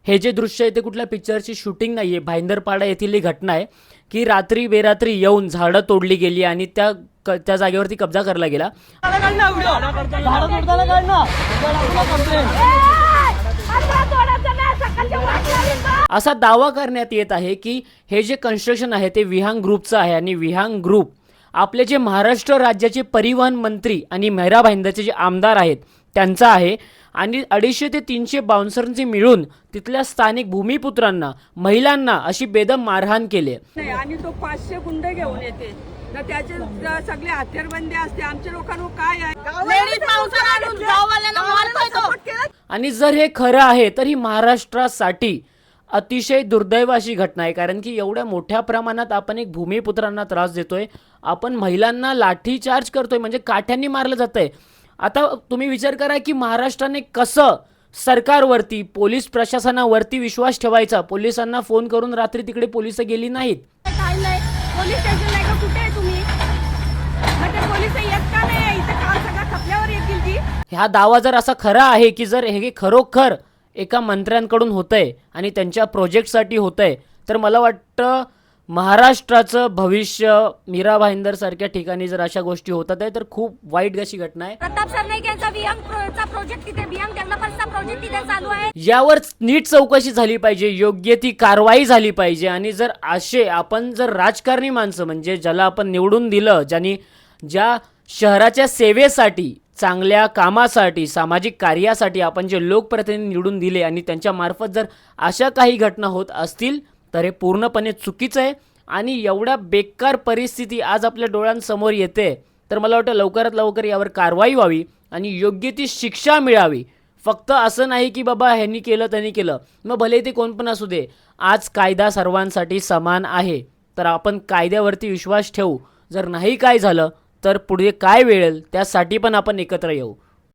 हे जे दृश्य आहे ते कुठल्या पिक्चरची शूटिंग नाही आहे. भाईंदरपाडा येथील ही घटना आहे की रात्री बेरात्री येऊन झाडं तोडली गेली आणि त्या जागेवरती कब्जा करला गेला. असा दावा करण्यात येत आहे की हे जे कन्स्ट्रक्शन आहे ते विहांग ग्रुपचं आहे आणि विहांग ग्रुप आपले जे महाराष्ट्र राज्याचे परिवहन मंत्री आणि मेहरा भाईंदरचे जे आमदार आहेत त्यांचा आहे आणि 250 ते 300 बाउन्सरची मिळून तिथल्या स्थानिक भूमिपुत्रांना महिलांना अशी बेदम मारहाण केली आणि तो 500 गुंड घेऊन येते तर त्याचे सगळे हत्यारबंदी असते. आमच्या लोकांना काय आहे आणि जर हे खरं आहे तर ही महाराष्ट्रासाठी अतिशय दुर्दैव अशी घटना आहे. कारण की एवढ्या मोठ्या प्रमाणात आपण एक भूमिपुत्रांना त्रास देतोय, आपण महिलांना लाठीचार्ज करतोय, म्हणजे काठ्यांनी मारलं जातंय. आता तुम्ही विचार करा की महाराष्ट्राने कसं सरकारवरती पोलीस प्रशासनावरती विश्वास ठेवायचा. पोलिसांना फोन करून रात्री तिकडे पोलिस गेली नाहीत. पोलीस स्टेशनला का कुठे आहे तुम्ही? मग ते पोलीस येत का नाही? इथे काम सगळं खपल्यावर येतील की. हा दावा जर असा खरा आहे की जर हे खरोखर एका मंत्र्यांकडून होतंय आणि त्यांच्या प्रोजेक्टसाठी होतंय तर मला वाटतं महाराष्ट्राचं भविष्य मीरा भाईंदर सारख्या ठिकाणी जर अशा गोष्टी होतात आहे तर खूप वाईट अशी घटना आहे. प्रताप सरनाईक यांचा विहांगचा प्रोजेक्ट तिथे विहांग डेव्हलपर्सचा प्रोजेक्ट तिथे चालू आहे. यावर नीट चौकशी झाली पाहिजे, योग्य ती कारवाई झाली पाहिजे. आणि जर असे आपण जर राजकारणी माणसं म्हणजे ज्याला आपण निवडून दिलं, ज्या शहराच्या सेवेसाठी, चांगल्या कामासाठी, सामाजिक कार्यासाठी आपण जे लोकप्रतिनिधी निवडून दिले आणि त्यांच्या मार्फत जर अशा काही घटना होत असतील तर हे पूर्णपणे चुकीचं आहे. आणि एवढ्या बेकार परिस्थिती आज आपल्या डोळ्यांसमोर येते तर मला वाटतं लवकरात लवकर यावर कारवाई व्हावी आणि योग्य ती शिक्षा मिळावी. फक्त असं नाही की बाबा ह्यांनी केलं त्यांनी केलं, मग भले ते कोण पण असू दे. आज कायदा सर्वांसाठी समान आहे तर आपण कायद्यावरती विश्वास ठेवू. जर नाही काय झालं तर पुढे काय वेळेल त्यासाठी पण आपण एकत्र येऊ.